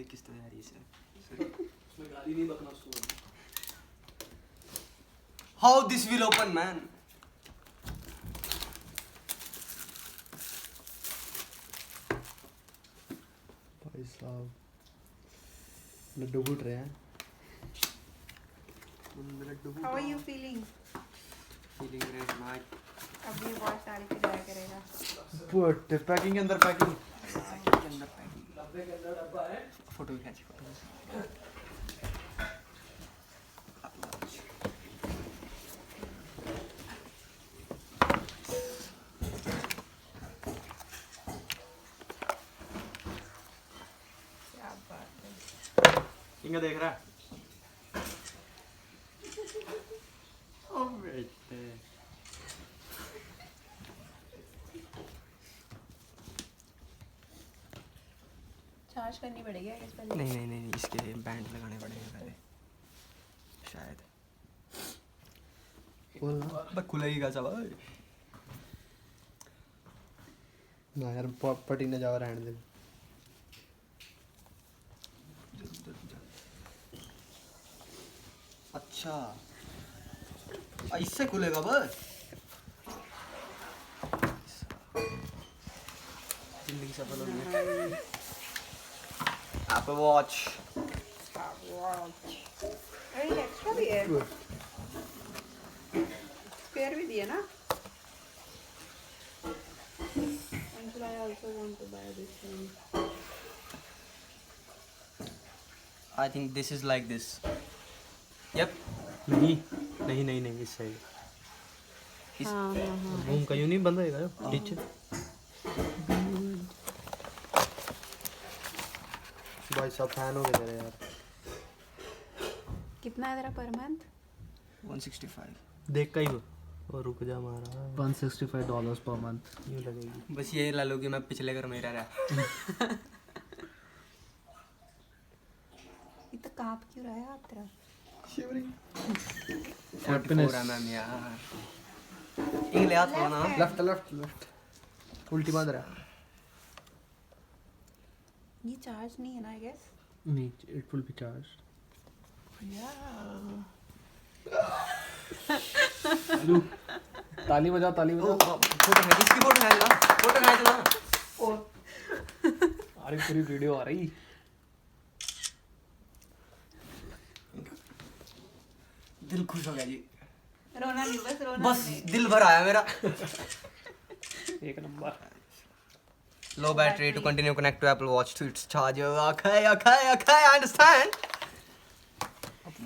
भाई किस तरह यार इसे उसमें गाली नहीं बकना उसको how this will open man भाई साहब लड्डू फूट रहे हैं How are you feeling? Feeling great night अभी वॉच डाल के जाया करेगा। पुट पैकिंग के अंदर पैकिंग डब्बे के अंदर डब्बा है फोटो भी खींची फोटो क्या बात है। इंगा देख रहा है ओ बेटे चार्ज करनी पड़ेगी I guess पहले। नहीं इसके बैंड लगाने पड़ेंगे पहले शायद बस खुलेगी कैसा भाई ना यार पटी न जाओ रहने दे अच्छा इससे खुलेगा बस जिंदगी सफल हो गई Apple Watch अरे एक्स्ट्रा भी है स्पेयर भी दिया ना Until I also want to buy this one. I think this is like this yep नहीं इस साइड हाँ रूम का यूं नहीं बंद होएगा नीचे भाई सब फैन हो गए तेरे यार कितना है तेरा पर मंथ 165 देख का ही वो और रुक जा मारा $165 per month. यूं लगेगी बस ये ला लो कि मैं पिछले घर में ही रह रहा इतना कांप क्यों रहा है आप तेरा Happiness. मैम यार इंग्लिश हाथ ना लेफ्ट उल्टी बांध रहा ये चार्ज नहीं है ना I guess It will be charged. ताली बजा फोटो है किसकी फोटो है ना अरे पूरी वीडियो आ रही दिल खुश हो गया जी रोना नहीं रोना बस दिल भर आया मेरा एक number low battery to continue connect to Apple Watch to its charger okay I understand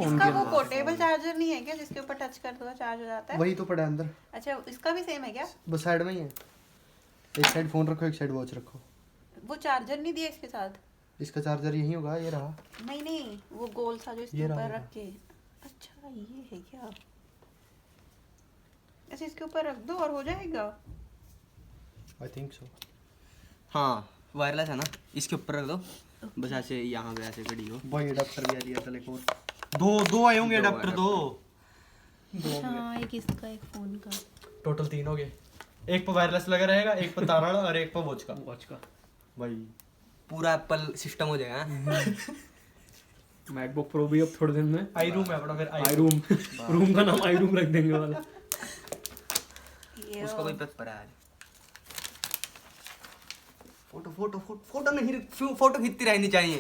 इसका वो पोर्टेबल चार्जर नहीं है क्या जिसके ऊपर टच कर दो चार्ज हो जाता है वही तो पड़ा है अंदर अच्छा इसका भी सेम है क्या बस साइड में ही है एक साइड फोन रखो एक साइड वॉच रखो वो चार्जर नहीं दिया इसके साथ इसका चार्जर यही होगा ये रहा नहीं वो गोल सा जो इसके ये ऊपर रहा। रख के अच्छा ये है क्या ऐसे इसके ऊपर रख दो और हो जाएगा आई थिंक सो हाँ वायरलेस है ना इसके ऊपर रख दो बस ऐसे यहाँ पे ऐसे खड़ी हो भाई अडाप्टर भी आ लिया चले को दो आए होंगे अडाप्टर दो हाँ एक इसका एक फोन का टोटल 3 हो गए एक पर वायरलेस लगा रहेगा एक पर तार वाला और एक पर वॉच का भाई पूरा एप्पल सिस्टम हो जाएगा MacBook Pro भी अब थोड़े दिन में आई रूम है अपना फिर आई रूम रूम का नाम आई रूम रख देंगे वाला ये उसका कोई पेपर है आज फोटो नहीं फोटो खींचती रहनी चाहिए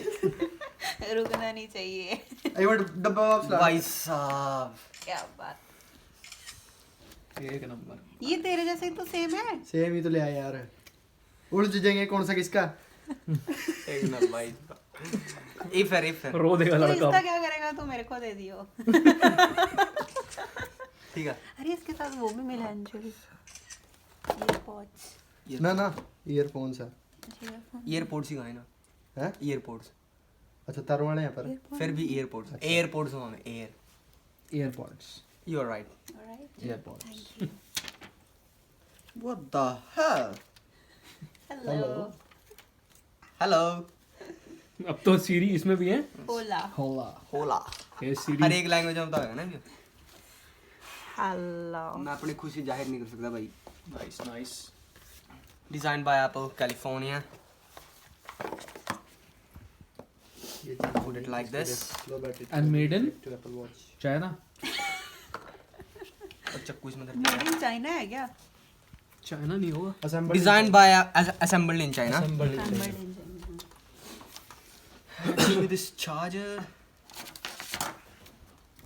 रुकना नहीं चाहिए आई वांट डब्बा वापस ला भाई साहब क्या बात एक नंबर ये तेरे जैसे ही तो सेम है सेम ही तो ले आया यार उलझ जाएंगे कौन सा किसका एक ना भाई इफ है रो देगा तो लड़का इसका क्या करेगा तू मेरे को दे दियो ठीक है अरे इसके साथ वो भी मिला अंजलि ये ना ईयरफोन्स है एयरपोर्ट्स ही गाए ना हैं एयरपोर्ट्स अच्छा तार वाले यहाँ पर फिर भी एयरपोर्ट्स एयरपोर्ट्स हो हमें air AirPods you are right AirPods what the hell hello hello अब तो सीरी इसमें भी है ओला होला ये सीरी हर एक लैंग्वेज में बताओगे ना ये हेलो मैं अपनी खुशी जाहिर नहीं कर सकता भाई nice design by Apple California Put it like this. And made in China. और चक्कू इसमें मेड इन चाइना है क्या? China नहीं होगा. Assembled Designed by assembled in China. Assembled in China. Made in China. Give me this charger.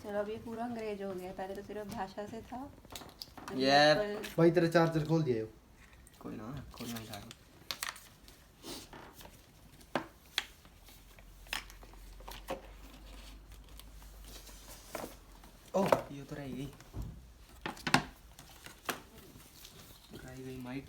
चलो अब ये पूरा अंग्रेज हो गया, पहले तो सिर्फ भाषा से था। अभी Yep. Apple- भाई तेरा चार्जर खोल दिया है। कोई ना, खोलना ही था। ओह, ये तो रहेगी।